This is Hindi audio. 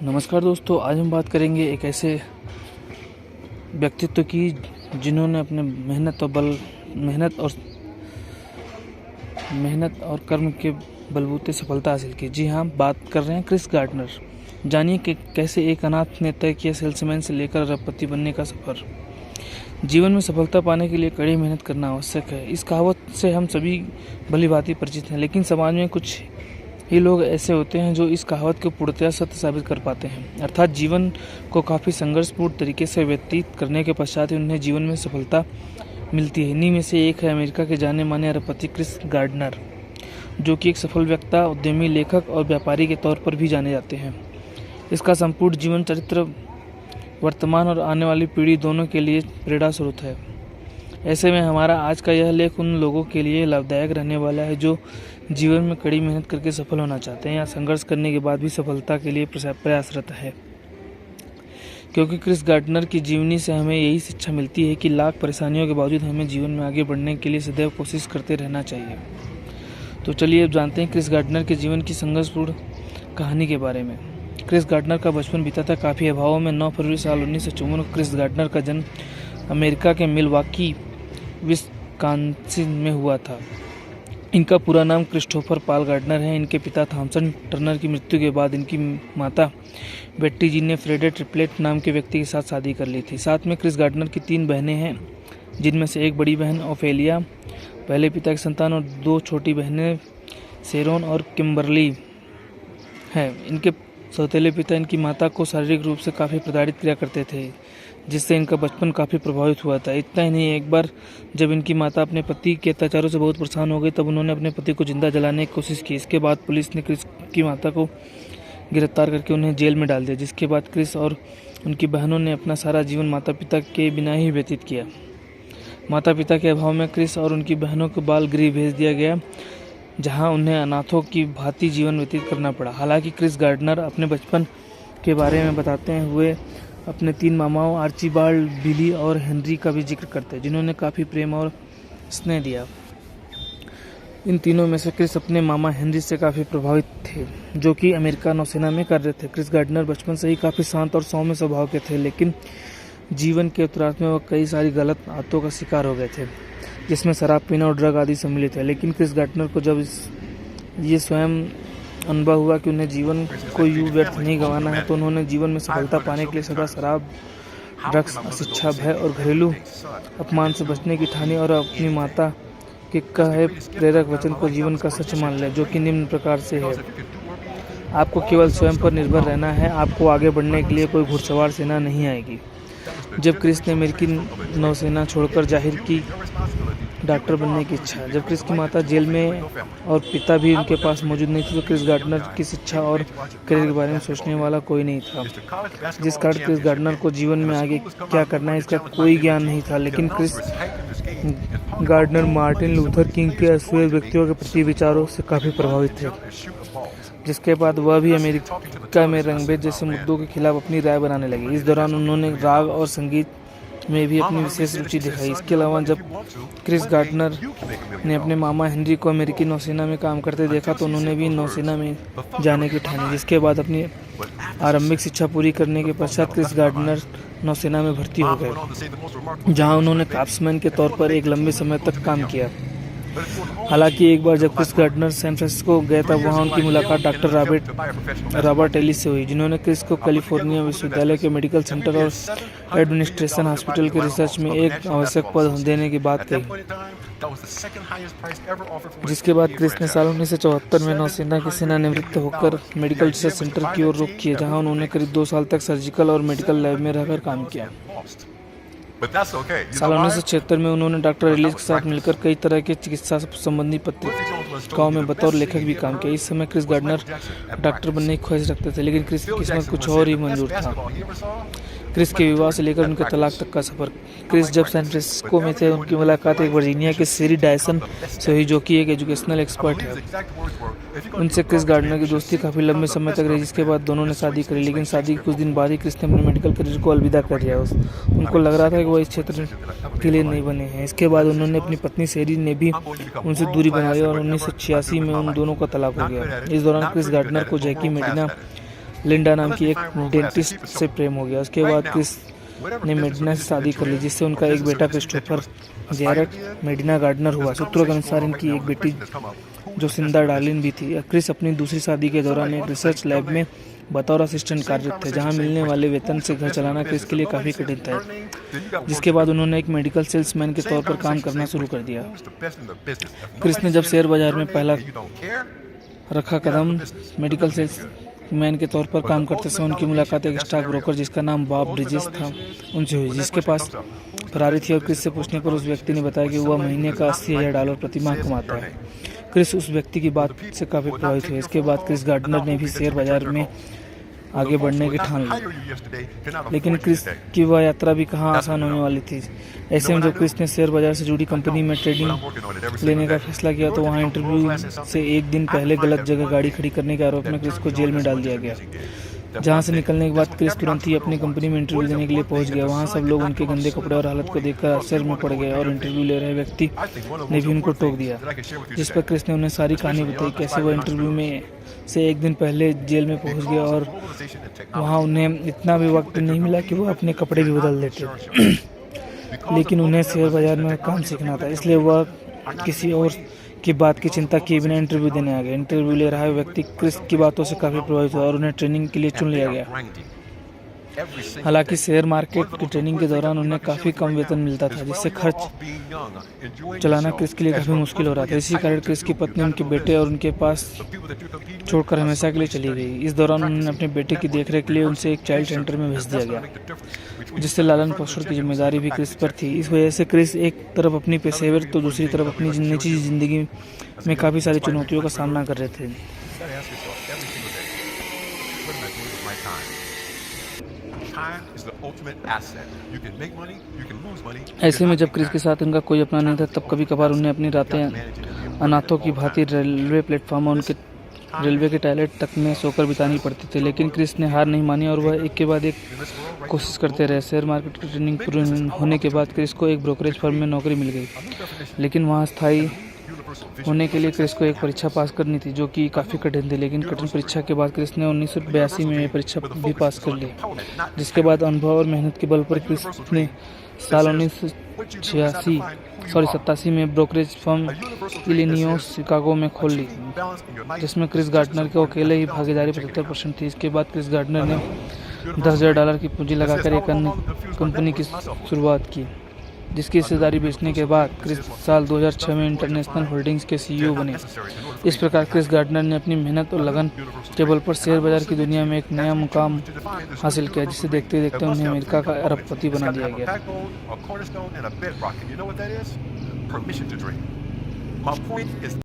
नमस्कार दोस्तों, आज हम बात करेंगे एक ऐसे व्यक्तित्व की जिन्होंने अपने मेहनत और कर्म के बलबूते सफलता हासिल की। जी हाँ, बात कर रहे हैं क्रिस गार्डनर। जानिए कि कैसे एक अनाथ ने तय किया सेल्समैन से लेकर अरबपति बनने का सफ़र। जीवन में सफलता पाने के लिए कड़ी मेहनत करना आवश्यक है। इस कहावत से हम सभी भली-भांति परिचित हैं, लेकिन समाज में कुछ ही लोग ऐसे होते हैं जो इस कहावत को पूर्णतः सत्य साबित कर पाते हैं। अर्थात जीवन को काफ़ी संघर्षपूर्ण तरीके से व्यतीत करने के पश्चात उन्हें जीवन में सफलता मिलती है। इन्हीं में से एक है अमेरिका के जाने माने अरबपति क्रिस गार्डनर, जो कि एक सफल वक्ता, उद्यमी, लेखक और व्यापारी के तौर पर भी जाने जाते हैं। इसका संपूर्ण जीवन चरित्र वर्तमान और आने वाली पीढ़ी दोनों के लिए प्रेरणा स्रोत है। ऐसे में हमारा आज का यह लेख उन लोगों के लिए लाभदायक रहने वाला है जो जीवन में कड़ी मेहनत करके सफल होना चाहते हैं या संघर्ष करने के बाद भी सफलता के लिए प्रयासरत है। क्योंकि क्रिस गार्डनर की जीवनी से हमें यही शिक्षा मिलती है कि लाख परेशानियों के बावजूद हमें जीवन में आगे बढ़ने के लिए सदैव कोशिश करते रहना चाहिए। तो चलिए अब जानते हैं क्रिस गार्डनर के जीवन की संघर्षपूर्ण कहानी के बारे में। क्रिस गार्डनर का बचपन बीता था काफ़ी अभावों में। 9 फरवरी साल 1954 को क्रिस गार्डनर का जन्म अमेरिका के मिलवाकी, विस्कॉन्सिन में हुआ था। इनका पूरा नाम क्रिस्टोफर पॉल गार्डनर है। इनके पिता थॉमसन टर्नर की मृत्यु के बाद इनकी माता बेट्टी जी ने फ्रेडे ट्रिपलेट नाम के व्यक्ति के साथ शादी कर ली थी। साथ में क्रिस गार्डनर की 3 बहनें हैं, जिनमें से एक बड़ी बहन ओफेलिया पहले पिता की संतान और 2 छोटी बहनें शेरोन और किम्बरली हैं। इनके सौतेले पिता इनकी माता को शारीरिक रूप से काफ़ी प्रताड़ित किया करते थे, जिससे इनका बचपन काफ़ी प्रभावित हुआ था। इतना ही नहीं, एक बार जब इनकी माता अपने पति के अत्याचारों से बहुत परेशान हो गई, तब उन्होंने अपने पति को जिंदा जलाने की कोशिश की। इसके बाद पुलिस ने क्रिस की माता को गिरफ्तार करके उन्हें जेल में डाल दिया, जिसके बाद क्रिस और उनकी बहनों ने अपना सारा जीवन माता पिता के बिना ही व्यतीत किया। माता पिता के अभाव में क्रिस और उनकी बहनों को बाल गृह भेज दिया गया, जहाँ उन्हें अनाथों की भांति जीवन व्यतीत करना पड़ा। हालांकि क्रिस गार्डनर अपने बचपन के बारे में बताते हुए अपने 3 मामाओं आर्चिबाल्ड, बिली और हेनरी का भी जिक्र करते हैं, जिन्होंने काफ़ी प्रेम और स्नेह दिया। इन तीनों में से क्रिस अपने मामा हेनरी से काफ़ी प्रभावित थे, जो कि अमेरिका नौसेना में कार्यरत थे। क्रिस गार्डनर बचपन से ही काफ़ी शांत और सौम्य स्वभाव के थे, लेकिन जीवन के उत्तरार्ध में वह कई सारी गलत आदतों का शिकार हो गए थे, जिसमें शराब पीना और ड्रग आदि सम्मिलित है। लेकिन क्रिस गार्डनर को जब ये स्वयं अनुभव हुआ कि उन्हें जीवन को यूं व्यर्थ नहीं गंवाना है, तो उन्होंने जीवन में सफलता पाने के लिए सदा शराब, ड्रग्स, अशिक्षा, भय और घरेलू अपमान से बचने की ठानी और अपनी माता के कहे प्रेरक वचन को जीवन का सच मान लिया, जो कि निम्न प्रकार से है। आपको केवल स्वयं पर निर्भर रहना है। आपको आगे बढ़ने के लिए कोई घुड़सवार सेना नहीं आएगी। जब क्रिस ने अमेरिकी नौसेना छोड़कर जाहिर की डॉक्टर बनने की इच्छा, जब क्रिस की माता जेल में और पिता भी उनके पास मौजूद नहीं थे, तो क्रिस गार्डनर की शिक्षा और करियर के बारे में सोचने वाला कोई नहीं था। जिस कारण क्रिस गार्डनर को जीवन में आगे क्या करना है इसका कोई ज्ञान नहीं था। लेकिन Chris Gardner Martin Luther King के अश्वेत व्यक्तियों के प्रति विचारों से काफ़ी प्रभावित थे, जिसके बाद वह भी अमेरिका में रंगभेद जैसे मुद्दों के खिलाफ अपनी राय बनाने लगे। इस दौरान उन्होंने राग और संगीत में भी अपनी विशेष रुचि दिखाई। इसके अलावा जब क्रिस गार्डनर ने अपने मामा हेनरी को अमेरिकी नौसेना में काम करते देखा, तो उन्होंने भी नौसेना में जाने की ठानी, जिसके बाद अपनी आरंभिक शिक्षा पूरी करने के पश्चात क्रिस गार्डनर नौसेना में भर्ती हो गए, जहां उन्होंने काप्समैन के तौर पर एक लंबे समय तक काम किया। हालांकि एक बार जब क्रिस गार्डनर सैन फ्रांसिस्को गए, तब वहां उनकी मुलाकात डॉक्टर रॉबर्ट एलिस से हुई, जिन्होंने क्रिस को कैलिफोर्निया विश्वविद्यालय के मेडिकल सेंटर और एडमिनिस्ट्रेशन हॉस्पिटल के रिसर्च में एक आवश्यक पद देने की बात कही। जिसके बाद क्रिस ने साल 1974 में नौसेना की सेवानिवृत्त होकर मेडिकल रिसर्च सेंटर की ओर रुख किया, जहां उन्होंने करीब 2 साल तक सर्जिकल और मेडिकल लैब में रहकर काम किया। साल 1976 में उन्होंने डॉक्टर एलिस के साथ मिलकर कई तरह के चिकित्सा संबंधी पत्रिकाओं में बतौर लेखक भी काम किया। इस समय क्रिस गार्डनर डॉक्टर बनने की ख्वाहिश रखते थे, लेकिन क्रिस की किस्मत कुछ और ही मंजूर था। क्रिस के विवाह से लेकर उनके तलाक तक का सफर। क्रिस जब सैन फ्रांसिस्को में थे, उनकी मुलाकात एक वर्जीनिया के शेरी डायसन से हुई, जो कि एक एजुकेशनल एक्सपर्ट है। उनसे क्रिस गार्डनर की दोस्ती काफ़ी लंबे समय तक रही, जिसके बाद दोनों ने शादी करी। लेकिन शादी के कुछ दिन बाद ही क्रिस ने अपने मेडिकल करियर को अलविदा कर दिया। उनको लग रहा था कि वो इस क्षेत्र के लिए नहीं बने हैं। इसके बाद उन्होंने अपनी पत्नी शेरी ने भी उनसे दूरी बना ली और 1986 में उन दोनों का तलाक हो गया। इस दौरान क्रिस गार्डनर को जैकी मेडिना लिंडा नाम की एक डेंटिस्ट से प्रेम हो गया। उसके बाद क्रिस ने मेडिना से शादी कर ली, जिससे उनका एक बेटा क्रिस्टोफर जैरेट मेडिना गार्डनर हुआ। सूत्रों के अनुसार इनकी एक बेटी जो सिंदा डार्लिन भी थी। क्रिस अपनी दूसरी शादी के दौरान एक रिसर्च लैब में बतौर असिस्टेंट कार्यरत थे, जहां मिलने वाले वेतन से घर चलाना क्रिस के लिए काफ़ी कठिन था, जिसके बाद उन्होंने एक मेडिकल सेल्समैन के तौर पर काम करना शुरू कर दिया। क्रिस ने जब शेयर बाजार में पहला रखा कदम मेडिकल सेल्समैन के तौर पर काम करते समय उनकी मुलाकात एक स्टॉक ब्रोकर जिसका नाम बॉब ब्रिजेस था उनसे हुई, जिसके पास फरारी थी। और क्रिस से पूछने पर उस व्यक्ति ने बताया कि वह महीने का $80,000 प्रति माह कमाता है। क्रिस उस व्यक्ति की बात से काफ़ी प्रभावित हुए। इसके बाद क्रिस गार्डनर ने भी शेयर बाजार में आगे बढ़ने की ठान ली, लेकिन क्रिस की वह यात्रा भी कहाँ आसान होने वाली थी। ऐसे में जब क्रिस ने शेयर बाजार से जुड़ी कंपनी में ट्रेडिंग लेने का फैसला किया तो वहाँ इंटरव्यू से एक दिन पहले गलत जगह गाड़ी खड़ी करने के आरोप में क्रिस को जेल में डाल दिया गया, जहां से निकलने के बाद क्रिस तुरंत ही अपनी कंपनी में इंटरव्यू देने के लिए पहुंच गया। वहां सब लोग उनके गंदे कपड़े और हालत को देखकर आश्चर्य में पड़ गए और इंटरव्यू ले रहे व्यक्ति ने भी उनको टोक दिया, जिस पर क्रिस ने उन्हें सारी कहानी बताई, कैसे वह इंटरव्यू में से एक दिन पहले जेल में पहुंच गया और वहां उन्हें इतना भी वक्त नहीं मिला कि वह अपने कपड़े भी बदल देते। लेकिन उन्हें शेयर बाजार में काम सीखना था, इसलिए वह किसी और की बात की चिंता किए बिना इंटरव्यू देने आ गए। इंटरव्यू ले रहा व्यक्ति क्रिस की बातों से काफ़ी प्रभावित हुआ और उन्हें ट्रेनिंग के लिए चुन लिया गया। हालांकि शेयर मार्केट की ट्रेनिंग के दौरान उन्हें काफ़ी कम वेतन मिलता था, जिससे खर्च चलाना क्रिस के लिए काफ़ी मुश्किल हो रहा था। इसी कारण क्रिस की पत्नी उनके बेटे और उनके पास छोड़कर हमेशा के लिए चली गई। इस दौरान उन्होंने अपने बेटे की देखरेख के लिए उनसे एक चाइल्ड सेंटर में भेज दिया गया, जिससे लालन पोषण की जिम्मेदारी भी क्रिस पर थी। इस वजह से क्रिस एक तरफ अपनी पेशेवर तो दूसरी तरफ अपनी निजी जिंदगी में काफ़ी सारी चुनौतियों का सामना कर रहे थे। ऐसे में जब क्रिस के साथ उनका कोई अपना नहीं था, तब कभी कभार उन्हें अपनी रातें अनाथों की भांति रेलवे प्लेटफॉर्म और उनके रेलवे के टॉयलेट तक में सोकर बितानी पड़ती थी। लेकिन क्रिस ने हार नहीं मानी और वह एक के बाद एक कोशिश करते रहे। शेयर मार्केट की ट्रेनिंग पूरी होने के बाद क्रिस को एक ब्रोकरेज फर्म में नौकरी मिल गई, लेकिन वहाँ स्थायी होने के लिए क्रिस को एक परीक्षा पास करनी थी, जो कि काफ़ी कठिन थी। लेकिन कठिन परीक्षा के बाद क्रिस ने 1982 में परीक्षा भी पास कर ली, जिसके बाद अनुभव और मेहनत के बल पर क्रिस ने साल 87 में ब्रोकरेज फर्म इलिनियोस शिकागो में खोल ली, जिसमें क्रिस गार्डनर के अकेले ही भागीदारी 75% थी। इसके बाद क्रिस गार्डनर ने $10,000 की पूंजी लगाकर एक अन्य कंपनी की शुरुआत की, जिसकी हिस्सेदारी बेचने के बाद क्रिस साल 2006 में इंटरनेशनल होल्डिंग्स के CEO बने। इस प्रकार क्रिस गार्डनर ने अपनी मेहनत और लगन के बल पर शेयर बाजार की दुनिया में एक नया मुकाम हासिल किया, जिसे देखते देखते उन्हें अमेरिका का अरबपति बना दिया गया।